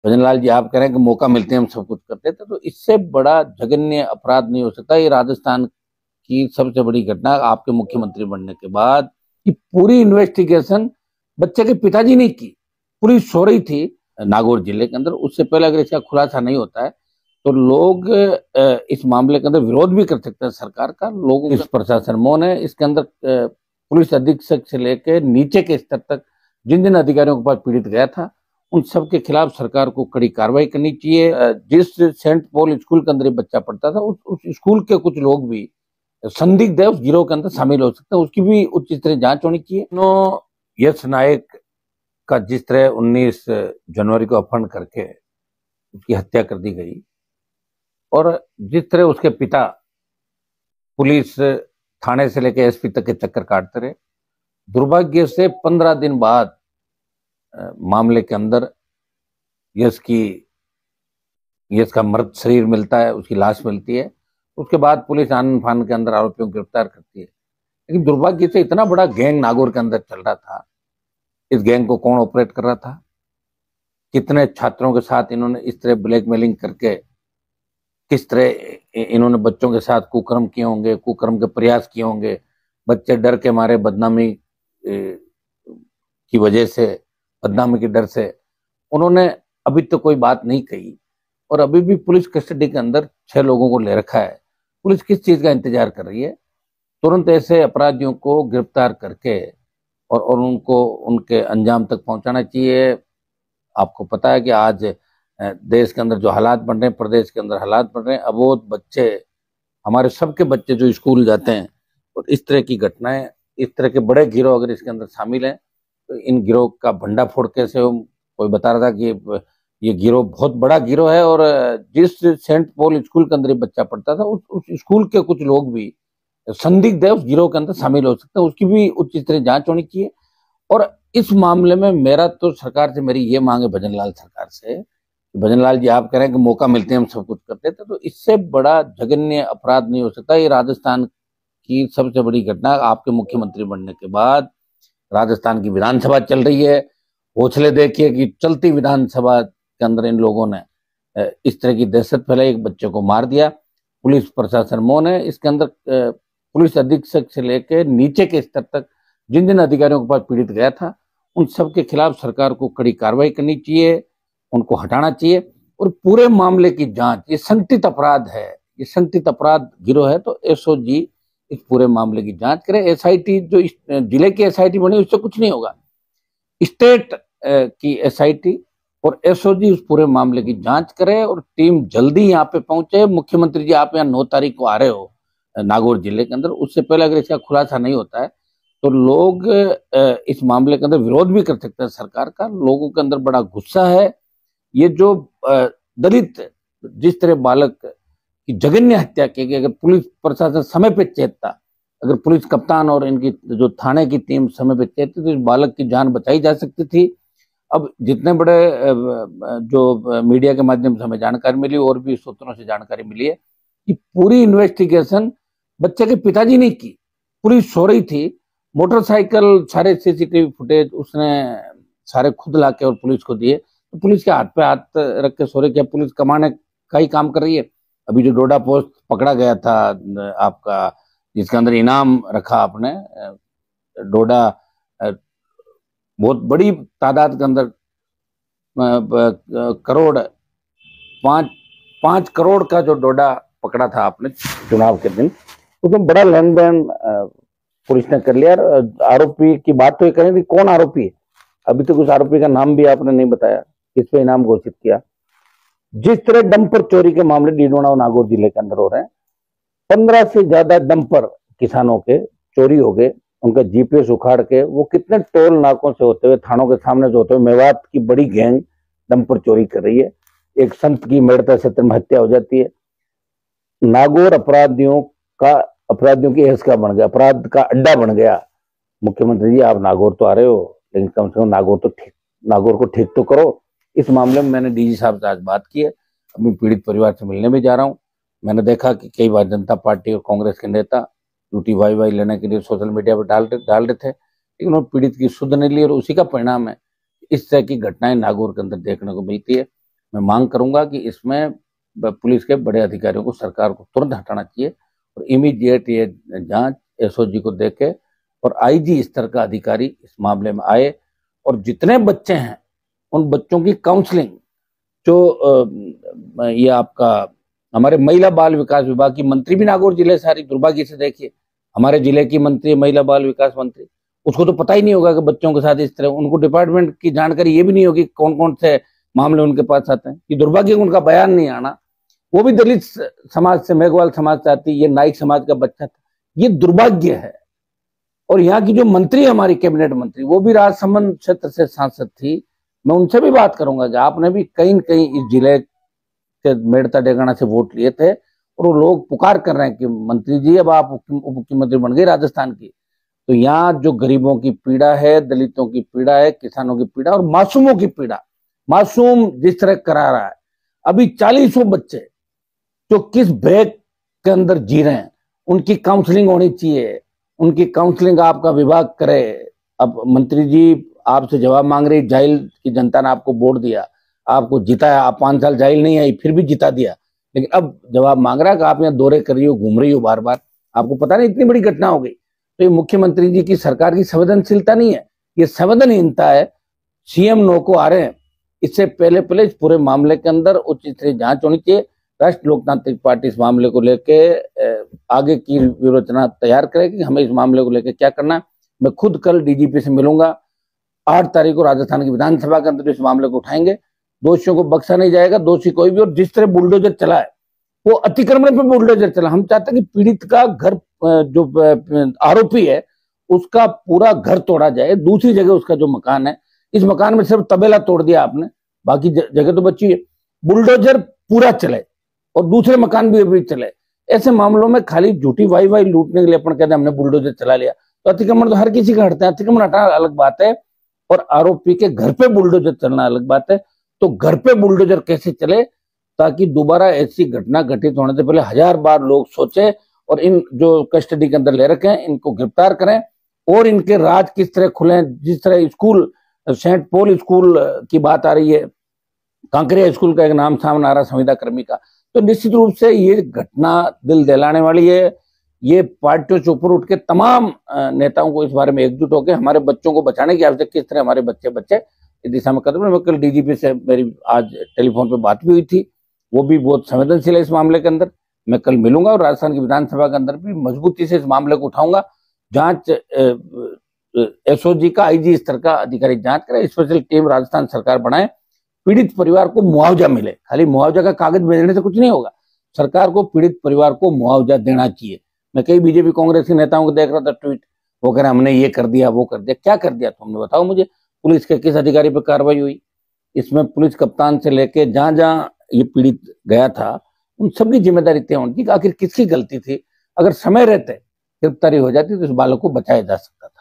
भजन लाल जी, आप कह रहे हैं कि मौका मिलते हैं हम सब कुछ करते थे, तो इससे बड़ा जघन्य अपराध नहीं हो सकता। ये राजस्थान की सबसे बड़ी घटना आपके मुख्यमंत्री बनने के बाद कि पूरी इन्वेस्टिगेशन बच्चे के पिताजी ने की, पुलिस सो रही थी नागौर जिले के अंदर। उससे पहले अगर इसका खुलासा नहीं होता है तो लोग इस मामले के अंदर विरोध भी कर सकते हैं सरकार का। लोग इस प्रशासन मौन है। इसके अंदर पुलिस अधीक्षक से लेकर नीचे के स्तर तक जिन जिन अधिकारियों के पास पीड़ित गया था उन सब के खिलाफ सरकार को कड़ी कार्रवाई करनी चाहिए। जिस सेंट पॉल स्कूल के अंदर बच्चा पढ़ता था उस स्कूल के कुछ लोग भी संदिग्ध है, उस गिरोह के अंदर शामिल हो सकते हैं, उसकी भी उच्च स्तरीय जांच होनी चाहिए। यश नायक का जिस तरह 19 जनवरी को अपहरण करके उसकी हत्या कर दी गई और जिस तरह उसके पिता पुलिस थाने से लेकर एसपी तक के चक्कर काटते रहे, दुर्भाग्य से 15 दिन बाद मामले के अंदर यश का मृत शरीर मिलता है, उसकी लाश मिलती है। उसके बाद पुलिस आनन फानन के अंदर आरोपियों को गिरफ्तार करती है। लेकिन दुर्भाग्य से इतना बड़ा गैंग नागौर के अंदर चल रहा था, इस गैंग को कौन ऑपरेट कर रहा था, कितने छात्रों के साथ इन्होंने इस तरह ब्लैकमेलिंग करके किस तरह इन्होंने बच्चों के साथ कुकर्म किए होंगे, कुकर्म के प्रयास किए होंगे। बच्चे डर के मारे बदनामी की वजह से, बदनामी के डर से उन्होंने अभी तो कोई बात नहीं कही और अभी भी पुलिस कस्टडी के अंदर 6 लोगों को ले रखा है। पुलिस किस चीज का इंतजार कर रही है? तुरंत ऐसे अपराधियों को गिरफ्तार करके और उनको उनके अंजाम तक पहुंचाना चाहिए। आपको पता है कि आज देश के अंदर जो हालात बन रहे हैं, प्रदेश के अंदर हालात बन रहे हैं, अबोध बच्चे, हमारे सबके बच्चे जो स्कूल जाते हैं, और इस तरह की घटनाएं, इस तरह के बड़े गिरोह अगर इसके अंदर शामिल हैं तो इन गिरोह का भंडाफोड़ कैसे हो। कोई बता रहा था कि ये गिरोह बहुत बड़ा गिरोह है और जिस सेंट पॉल स्कूल के अंदर ये बच्चा पढ़ता था उस स्कूल के कुछ लोग भी संदिग्ध है, उस गिरोह के अंदर शामिल हो सकते हैं, उसकी भी उच्च स्तरीय जांच होनी चाहिए। और इस मामले में मेरा तो सरकार से मेरी ये मांग है, भजन लाल सरकार से, भजन लाल जी, आप कह रहे हैं कि मौका मिलते हैं हम सब कुछ करते थे, तो इससे बड़ा जघन्य अपराध नहीं हो सकता। ये राजस्थान की सबसे बड़ी घटना आपके मुख्यमंत्री बनने के बाद। राजस्थान की विधानसभा चल रही है, हौसले देखिए कि चलती विधानसभा के अंदर इन लोगों ने इस तरह की दहशत फैलाई, एक बच्चे को मार दिया। पुलिस प्रशासन मौन है। इसके अंदर पुलिस अधीक्षक से लेकर नीचे के स्तर तक जिन जिन अधिकारियों के पास पीड़ित गया था उन सब के खिलाफ सरकार को कड़ी कार्रवाई करनी चाहिए, उनको हटाना चाहिए और पूरे मामले की जांच, ये संगठित अपराध है, ये संगठित अपराध गिरोह है, तो एसओजी इस पूरे मामले की जांच करे। एसआईटी जो जिले की एसआईटी बनी उससे कुछ नहीं होगा, स्टेट की एसआईटी और एसओजी उस पूरे मामले की जांच करे और टीम जल्दी यहाँ पे पहुंचे। मुख्यमंत्री जी, आप यहाँ 9 तारीख को आ रहे हो नागौर जिले के अंदर, उससे पहले अगर इसका खुलासा नहीं होता है तो लोग इस मामले के अंदर विरोध भी कर सकते हैं सरकार का। लोगों के अंदर बड़ा गुस्सा है। ये जो दलित, जिस तरह बालक की जघन्य हत्या की गई, अगर पुलिस प्रशासन समय पे चेतता, अगर पुलिस कप्तान और इनकी जो थाने की टीम समय पे चेतती तो इस बालक की जान बचाई जा सकती थी। अब जितने बड़े जो मीडिया के माध्यम से हमें जानकारी मिली और भी सूत्रों से जानकारी मिली है कि पूरी इन्वेस्टिगेशन बच्चे के पिताजी ने की, पुलिस सो रही थी, मोटरसाइकिल, सारे सीसीटीवी फुटेज उसने सारे खुद लाके और पुलिस को दिए, तो पुलिस के हाथ पे हाथ रख के सो रहे। क्या पुलिस कमाने का ही काम कर रही है? अभी जो डोडा पोस्ट पकड़ा गया था आपका, जिसके अंदर इनाम रखा आपने, डोडा बहुत बड़ी तादाद के अंदर करोड़, 5 करोड़ का जो डोडा पकड़ा था आपने चुनाव के दिन, उसमें बड़ा लेन देन पुलिस ने कर लिया। आरोपी की बात तो ये करें कि कौन आरोपी है, अभी तक उस आरोपी का नाम भी आपने नहीं बताया, किस पे इनाम घोषित किया। जिस तरह डंपर चोरी के मामले डीडोना और नागौर जिले के अंदर हो रहे हैं, 15 से ज्यादा डंपर किसानों के चोरी हो गए, उनका जीपीएस उखाड़ के वो कितने टोल नाकों से होते हुए, थानों के सामने से होते हुए मेवात की बड़ी गैंग डंपर चोरी कर रही है। एक संत की मेड़ता क्षेत्र में हत्या हो जाती है। नागौर अपराधियों की ऐश का बन गया, अपराध का अड्डा बन गया। मुख्यमंत्री जी, आप नागौर तो आ रहे हो, लेकिन कम से कम नागौर को ठीक तो करो। इस मामले में मैंने डीजी साहब से आज बात की है, अभी पीड़ित परिवार से मिलने भी जा रहा हूँ। मैंने देखा कि कई बार जनता पार्टी और कांग्रेस के नेता झूठी वाई लेने के लिए सोशल मीडिया पर डाल रहे थे, लेकिन उन्होंने पीड़ित की सुध नहीं ली और उसी का परिणाम है इस तरह की घटनाएं नागौर के अंदर देखने को मिलती है। मैं मांग करूंगा कि इसमें पुलिस के बड़े अधिकारियों को सरकार को तुरंत हटाना चाहिए और इमीडिएट ये जांच एसओजी को देके और आईजी स्तर का अधिकारी इस मामले में आए और जितने बच्चे हैं उन बच्चों की काउंसलिंग, जो ये आपका हमारे महिला बाल विकास विभाग की मंत्री भी नागौर जिले से आ रही, दुर्भाग्य से देखिए हमारे जिले की मंत्री महिला बाल विकास मंत्री, उसको तो पता ही नहीं होगा कि बच्चों के साथ इस तरह, उनको डिपार्टमेंट की जानकारी ये भी नहीं होगी कौन कौन से मामले उनके पास आते हैं। ये दुर्भाग्य उनका बयान नहीं आना, वो भी दलित समाज से, मेघवाल समाज से आती, ये नाइक समाज का बच्चा था, ये दुर्भाग्य है। और यहाँ की जो मंत्री हमारी कैबिनेट मंत्री, वो भी राजसमंद क्षेत्र से सांसद थी, मैं उनसे भी बात करूंगा कि आपने भी कहीं न कहीं इस जिले के मेड़ता डेगाना से वोट लिए थे और वो लोग पुकार कर रहे हैं कि मंत्री जी अब आप उप मुख्यमंत्री बन गए राजस्थान की, तो यहाँ जो गरीबों की पीड़ा है, दलितों की पीड़ा है, किसानों की पीड़ा और मासूमों की पीड़ा, मासूम जिस तरह करा रहा है, अभी 40 बच्चे जो किस भय के अंदर जी रहे हैं, उनकी काउंसलिंग होनी चाहिए, उनकी काउंसलिंग आपका विभाग करे। अब मंत्री जी आपसे जवाब मांग रही, जाहिल की जनता ने आपको वोट दिया, आपको जिताया, आप 5 साल जाहिल नहीं आई फिर भी जिता दिया, लेकिन अब जवाब मांग रहा है कि आप यहाँ दौरे कर रही हो, घूम रही हो बार बार, आपको पता नहीं इतनी बड़ी घटना हो गई। तो ये मुख्यमंत्री जी की सरकार की संवेदनशीलता नहीं है, ये संवेदनहीनता है। सीएम नो को आ रहे हैं, इससे पहले इस पूरे मामले के अंदर उच्च स्तरीय जांच होनी चाहिए। राष्ट्रीय लोकतांत्रिक पार्टी इस मामले को लेके आगे की विवेचना तैयार करेगी, हमें इस मामले को लेकर क्या करना है। मैं खुद कल डीजीपी से मिलूंगा, 8 तारीख को राजस्थान की विधानसभा के अंदर इस मामले को उठाएंगे। दोषियों को बख्शा नहीं जाएगा, दोषी कोई भी। और जिस तरह बुलडोजर चला है, वो अतिक्रमण पे बुलडोजर चला, हम चाहते हैं कि पीड़ित का घर, जो आरोपी है उसका पूरा घर तोड़ा जाए, दूसरी जगह उसका जो मकान है, इस मकान में सिर्फ तबेला तोड़ दिया आपने, बाकी जगह तो बची है, बुलडोजर पूरा चले और दूसरे मकान भी अभी चले। ऐसे मामलों में खाली झूठी वाई लूटने के लिए अपन कहते हैं हमने बुलडोजर चला लिया, तो अतिक्रमण तो हर किसी का हटता है, अतिक्रमण हटाना अलग बात है और आरोपी के घर पे बुलडोजर चलना अलग बात है। तो घर पे बुलडोजर कैसे चले ताकि दोबारा ऐसी घटना घटित होने से पहले 1000 बार लोग सोचे और इन जो कस्टडी के अंदर ले रखे हैं इनको गिरफ्तार करें और इनके राज किस तरह खुले। जिस तरह स्कूल, सेंट पॉल स्कूल की बात आ रही है, कांकरिया स्कूल का एक नाम सामने आ रहा संविदा कर्मी का, तो निश्चित रूप से ये घटना दिल दहलाने वाली है। ये पार्टियों से ऊपर उठ के तमाम नेताओं को इस बारे में एकजुट होकर हमारे बच्चों को बचाने की आवश्यकता, किस तरह हमारे बच्चे इस दिशा में कदम। मैं कल डीजीपी से मेरी आज टेलीफोन पे बात भी हुई थी, वो भी बहुत संवेदनशील है इस मामले के अंदर। मैं कल मिलूंगा और राजस्थान की विधानसभा के अंदर भी मजबूती से इस मामले को उठाऊंगा। जांच एसओजी का, आईजी स्तर का अधिकारी जांच करे, स्पेशल टीम राजस्थान सरकार बनाए, पीड़ित परिवार को मुआवजा मिले। खाली मुआवजा का कागज भेजने से कुछ नहीं होगा, सरकार को पीड़ित परिवार को मुआवजा देना चाहिए। मैं कई बीजेपी कांग्रेस के नेताओं को देख रहा था ट्वीट, वो कह रहे हमने ये कर दिया वो कर दिया। क्या कर दिया तुमने, बताओ मुझे। पुलिस के किस अधिकारी पर कार्रवाई हुई? इसमें पुलिस कप्तान से लेके जहां जहां ये पीड़ित गया था उन सबकी जिम्मेदारी तय होनी थी। आखिर किसकी गलती थी? अगर समय रहते गिरफ्तारी हो जाती तो इस बालक को बचाया जा सकता था।